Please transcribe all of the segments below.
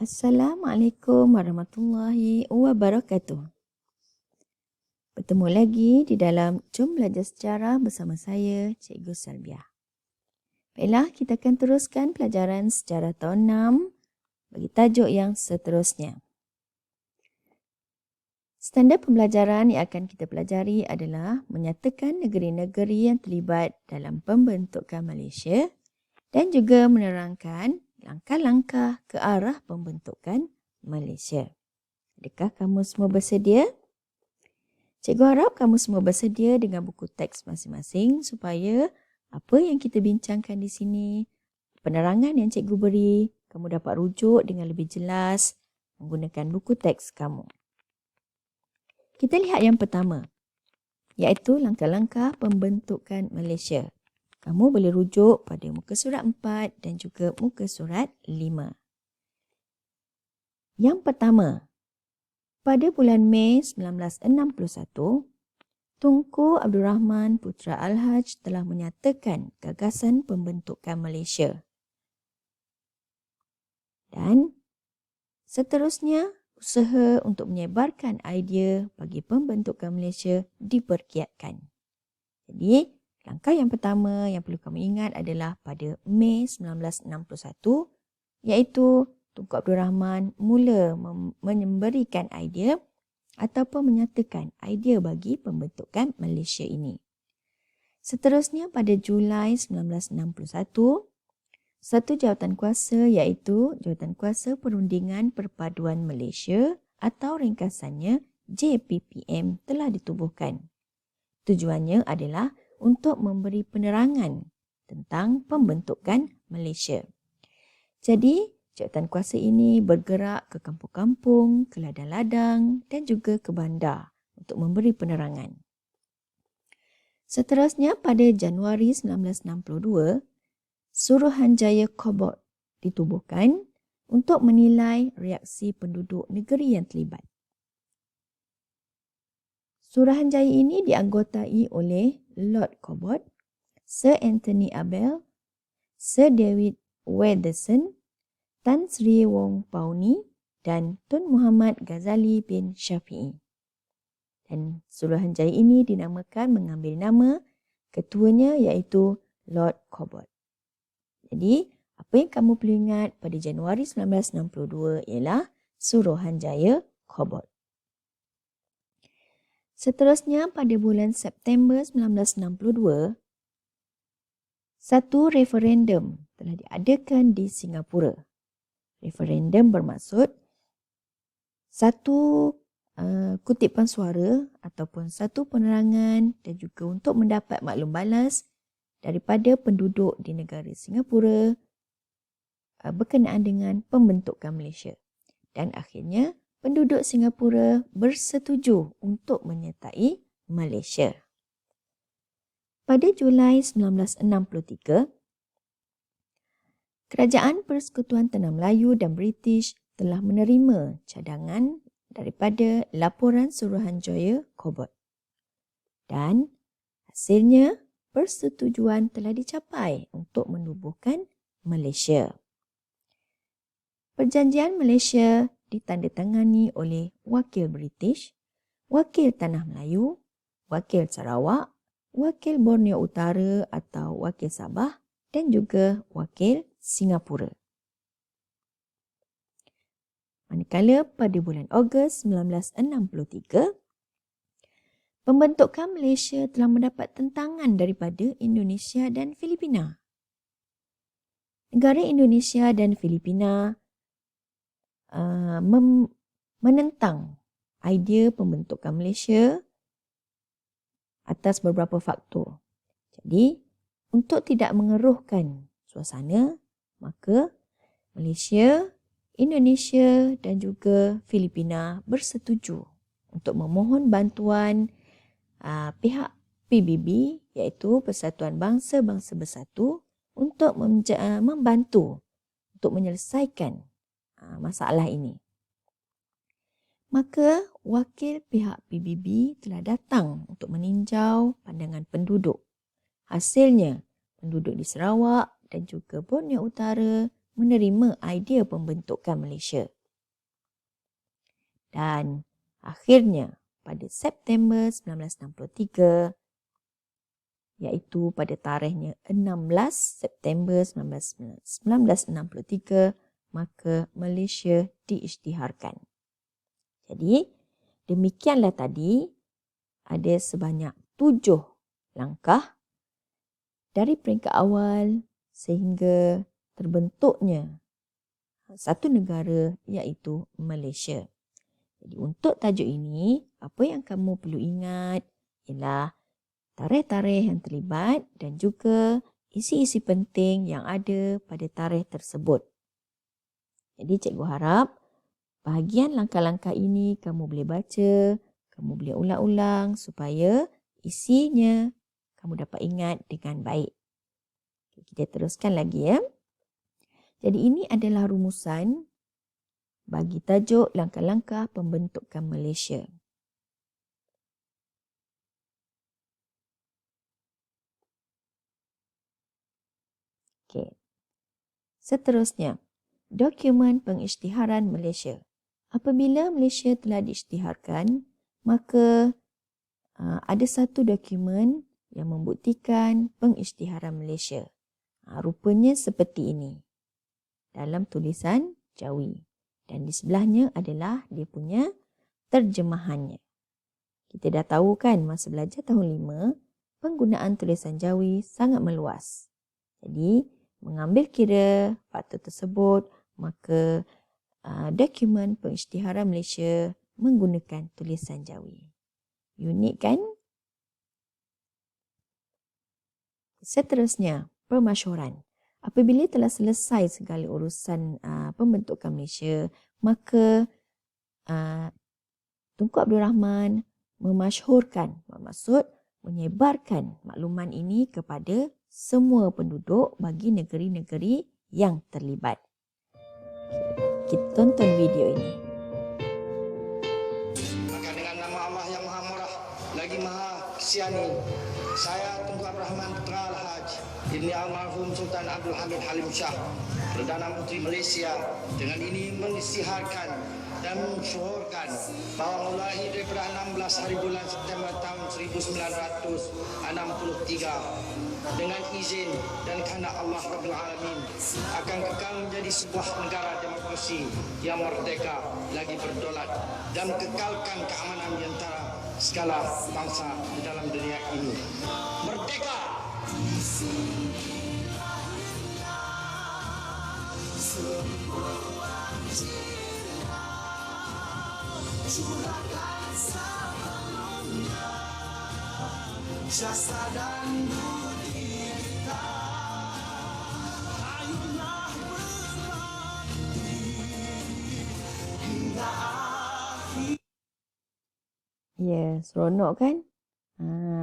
Assalamualaikum warahmatullahi wabarakatuh. Bertemu lagi di dalam Jom Belajar Sejarah bersama saya, Cikgu Salbiah. Baiklah, kita akan teruskan pelajaran sejarah tahun 6 bagi tajuk yang seterusnya. Standard pembelajaran yang akan kita pelajari adalah menyatakan negeri-negeri yang terlibat dalam pembentukan Malaysia dan juga menerangkan langkah-langkah ke arah pembentukan Malaysia. Adakah kamu semua bersedia? Cikgu harap kamu semua bersedia dengan buku teks masing-masing supaya apa yang kita bincangkan di sini, penerangan yang cikgu beri, kamu dapat rujuk dengan lebih jelas menggunakan buku teks kamu. Kita lihat yang pertama, iaitu langkah-langkah pembentukan Malaysia. Kamu boleh rujuk pada muka surat 4 dan juga muka surat 5. Yang pertama, pada bulan Mei 1961, Tunku Abdul Rahman Putra Al-Haj telah menyatakan gagasan pembentukan Malaysia. Dan seterusnya, usaha untuk menyebarkan idea bagi pembentukan Malaysia diperkiatkan. Jadi, langkah yang pertama yang perlu kamu ingat adalah pada Mei 1961, iaitu Tunku Abdul Rahman mula memberikan idea ataupun menyatakan idea bagi pembentukan Malaysia ini. Seterusnya pada Julai 1961, satu jawatan kuasa iaitu Jawatan Kuasa Perundingan Perpaduan Malaysia atau ringkasannya JPPM telah ditubuhkan. Tujuannya adalah untuk memberi penerangan tentang pembentukan Malaysia. Jadi, jawatan kuasa ini bergerak ke kampung-kampung, ke ladang-ladang dan juga ke bandar untuk memberi penerangan. Seterusnya pada Januari 1962, Suruhanjaya Kobot ditubuhkan untuk menilai reaksi penduduk negeri yang terlibat. Suruhanjaya ini dianggotai oleh Lord Kobot, Sir Anthony Abell, Sir David Weatherson, Tan Sri Wong Pauni dan Tun Muhammad Ghazali bin Syafi'i. Dan Suruhanjaya ini dinamakan mengambil nama ketuanya iaitu Lord Kobot. Jadi, apa yang kamu perlu ingat pada Januari 1962 ialah Suruhanjaya Kobot. Seterusnya pada bulan September 1962, satu referendum telah diadakan di Singapura. Referendum bermaksud satu kutipan suara ataupun satu penerangan dan juga untuk mendapat maklum balas daripada penduduk di negara Singapura berkenaan dengan pembentukan Malaysia. Dan akhirnya penduduk Singapura bersetuju untuk menyertai Malaysia. Pada Julai 1963, Kerajaan Persekutuan Tanah Melayu dan British telah menerima cadangan daripada laporan Suruhanjaya Kobot. Dan hasilnya, persetujuan telah dicapai untuk menubuhkan Malaysia. Perjanjian Malaysia ditandatangani oleh Wakil British, Wakil Tanah Melayu, Wakil Sarawak, Wakil Borneo Utara atau Wakil Sabah dan juga Wakil Singapura. Manakala pada bulan Ogos 1963, pembentukan Malaysia telah mendapat tentangan daripada Indonesia dan Filipina. Negara Indonesia dan Filipina menentang idea pembentukan Malaysia atas beberapa faktor. Jadi, untuk tidak mengeruhkan suasana, maka Malaysia, Indonesia dan juga Filipina bersetuju untuk memohon bantuan pihak PBB iaitu Persatuan Bangsa-Bangsa Bersatu untuk membantu untuk menyelesaikan masalah ini. Maka wakil pihak PBB telah datang untuk meninjau pandangan penduduk. Hasilnya, penduduk di Sarawak dan juga Borneo Utara menerima idea pembentukan Malaysia. Dan akhirnya pada September 1963, iaitu pada tarikhnya 16 September 1963, maka Malaysia diisytiharkan. Jadi, demikianlah tadi ada sebanyak 7 langkah dari peringkat awal sehingga terbentuknya satu negara iaitu Malaysia. Jadi untuk tajuk ini, apa yang kamu perlu ingat ialah tarikh-tarikh yang terlibat dan juga isi-isi penting yang ada pada tarikh tersebut. Jadi cikgu harap bahagian langkah-langkah ini kamu boleh baca, kamu boleh ulang-ulang supaya isinya kamu dapat ingat dengan baik. Kita teruskan lagi ya. Jadi ini adalah rumusan bagi tajuk langkah-langkah pembentukan Malaysia. Okey. Seterusnya, dokumen pengisytiharan Malaysia. Apabila Malaysia telah diisytiharkan, maka ada satu dokumen yang membuktikan pengisytiharan Malaysia. Rupanya seperti ini. Dalam tulisan Jawi. Dan di sebelahnya adalah dia punya terjemahannya. Kita dah tahu kan masa belajar tahun 5, penggunaan tulisan Jawi sangat meluas. Jadi, mengambil kira faktor tersebut, maka dokumen pengisytiharan Malaysia menggunakan tulisan Jawi. Unik kan? Seterusnya, permasyhuran. Apabila telah selesai segala urusan pembentukan Malaysia, maka Tunku Abdul Rahman memasyhurkan, bermaksud menyebarkan makluman ini kepada semua penduduk bagi negeri-negeri yang terlibat. Kita tonton video ini. Maka dengan nama Allah yang Maha Murah lagi Maha Kesiani, saya Tunku Abdul Rahman Putra Al-Haj Ibni Almarhum Sultan Abdul Hamid Halim Shah, Perdana Menteri Malaysia, dengan ini mengisytiharkan dan mensyuhurkan bahawa mulai daripada 16 hari bulan September tahun 1963 dengan izin dan kehendak Allah Rabbul Alamin akan kekal menjadi sebuah negara demokrasi yang merdeka lagi berdaulat dan kekalkan keamanan di antara segala bangsa di dalam dunia ini. Merdeka! Jasa dan budi kita, ayuhlah berbakti hingga akhir. Ya, seronok kan?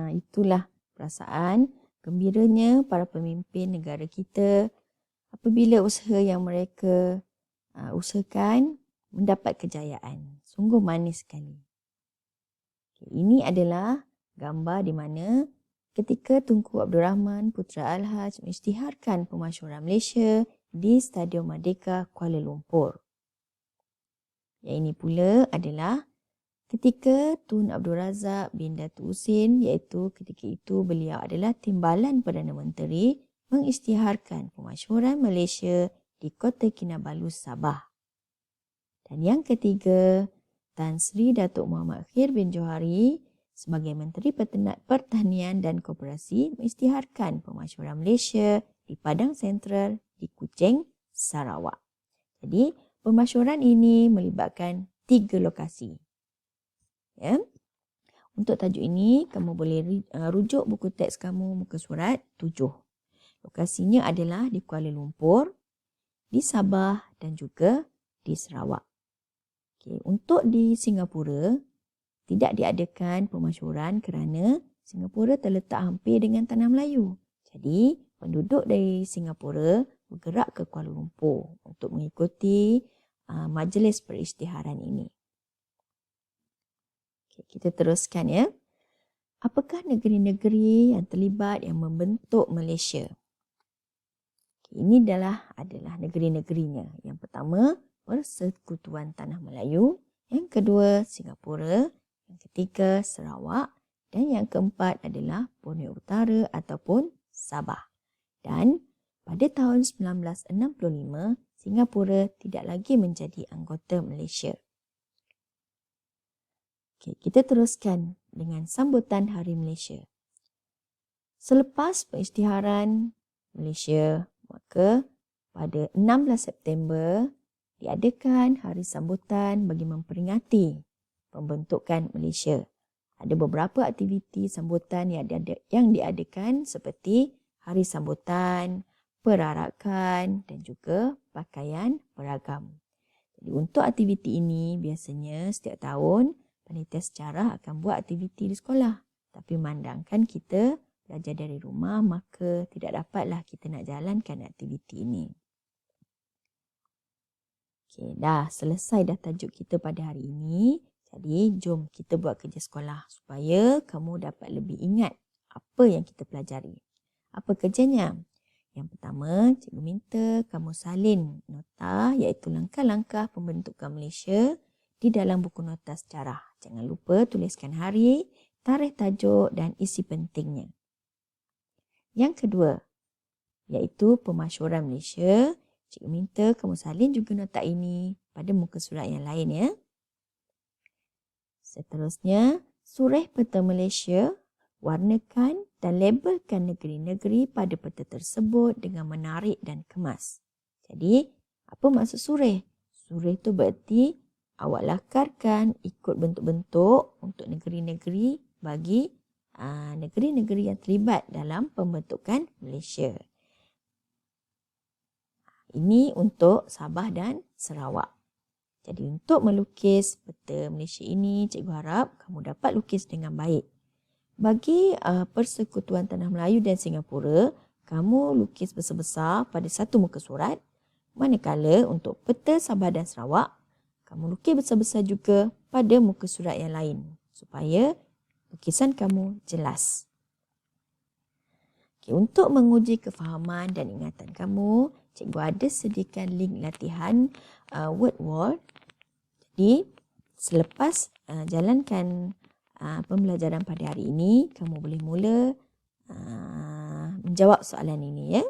Itulah perasaan gembiranya para pemimpin negara kita apabila usaha yang mereka usahakan mendapat kejayaan. Sungguh manis sekali. Ini adalah gambar di mana ketika Tunku Abdul Rahman Putra Al-Haj mengisytiharkan pemasyhuran Malaysia di Stadium Merdeka Kuala Lumpur. Yang ini pula adalah ketika Tun Abdul Razak bin Datuk Husin, iaitu ketika itu beliau adalah Timbalan Perdana Menteri, mengisytiharkan pemasyhuran Malaysia di Kota Kinabalu, Sabah. Dan yang ketiga, Tan Sri Datuk Muhammad Khir bin Johari sebagai Menteri Pertanian dan Koperasi mengisytiharkan pemasyhuran Malaysia di Padang Sentral di Kuching, Sarawak. Jadi, pemasyhuran ini melibatkan 3 lokasi. Ya. Untuk tajuk ini, kamu boleh rujuk buku teks kamu muka surat 7. Lokasinya adalah di Kuala Lumpur, di Sabah dan juga di Sarawak. Okay. Untuk di Singapura, tidak diadakan pemasyhuran kerana Singapura terletak hampir dengan Tanah Melayu. Jadi, penduduk dari Singapura bergerak ke Kuala Lumpur untuk mengikuti majlis perisytiharan ini. Okay, kita teruskan ya. Apakah negeri-negeri yang terlibat yang membentuk Malaysia? Okay, ini adalah negeri-negerinya. Yang pertama, Persekutuan Tanah Melayu. Yang kedua, Singapura. Yang ketiga, Sarawak. Dan yang keempat adalah Borneo Utara ataupun Sabah. Dan pada tahun 1965, Singapura tidak lagi menjadi anggota Malaysia. Okey, kita teruskan dengan sambutan Hari Malaysia. Selepas pengisytiharan Malaysia, maka pada 16 September diadakan hari sambutan bagi memperingati pembentukan Malaysia. Ada beberapa aktiviti sambutan yang diadakan seperti hari sambutan, perarakan dan juga pakaian beragam. Jadi untuk aktiviti ini biasanya setiap tahun panitia sejarah akan buat aktiviti di sekolah. Tapi memandangkan kita belajar dari rumah, maka tidak dapatlah kita nak jalankan aktiviti ini. Okey, dah selesai dah tajuk kita pada hari ini. Jadi, jom kita buat kerja sekolah supaya kamu dapat lebih ingat apa yang kita pelajari. Apa kerjanya? Yang pertama, cikgu minta kamu salin nota iaitu langkah-langkah pembentukan Malaysia di dalam buku nota sejarah. Jangan lupa tuliskan hari, tarikh tajuk dan isi pentingnya. Yang kedua, iaitu pemasyhuran Malaysia. Cikgu minta kamu salin juga nota ini pada muka surat yang lain ya. Seterusnya, sureh peta Malaysia, warnakan dan labelkan negeri-negeri pada peta tersebut dengan menarik dan kemas. Jadi, apa maksud sureh? Sureh itu berarti awak lakarkan ikut bentuk-bentuk untuk negeri-negeri bagi negeri-negeri yang terlibat dalam pembentukan Malaysia. Ini untuk Sabah dan Sarawak. Jadi untuk melukis peta Malaysia ini, cikgu harap kamu dapat lukis dengan baik. Bagi Persekutuan Tanah Melayu dan Singapura, kamu lukis besar-besar pada satu muka surat. Manakala untuk peta Sabah dan Sarawak, kamu lukis besar-besar juga pada muka surat yang lain. Supaya lukisan kamu jelas. Okay, untuk menguji kefahaman dan ingatan kamu, cikgu ada sediakan link latihan word wall. Jadi, selepas jalankan pembelajaran pada hari ini, kamu boleh mula menjawab soalan ini ya.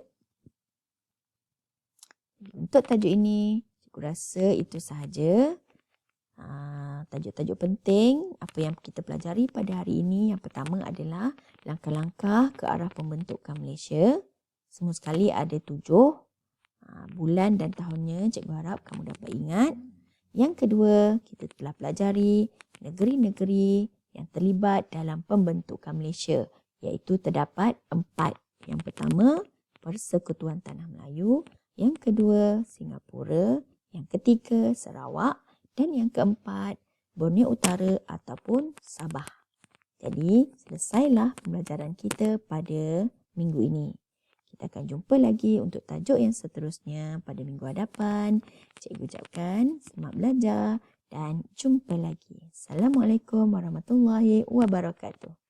Untuk tajuk ini, cikgu rasa itu sahaja. Tajuk-tajuk penting apa yang kita pelajari pada hari ini. Yang pertama adalah langkah-langkah ke arah pembentukan Malaysia. Semua sekali ada 7 bulan dan tahunnya. Cikgu harap kamu dapat ingat. Yang kedua, kita telah pelajari negeri-negeri yang terlibat dalam pembentukan Malaysia, iaitu terdapat 4. Yang pertama, Persekutuan Tanah Melayu. Yang kedua, Singapura. Yang ketiga, Sarawak. Dan yang keempat, Borneo Utara ataupun Sabah. Jadi, selesailah pembelajaran kita pada minggu ini. Kita akan jumpa lagi untuk tajuk yang seterusnya pada minggu hadapan. Cikgu ucapkan selamat belajar dan jumpa lagi. Assalamualaikum warahmatullahi wabarakatuh.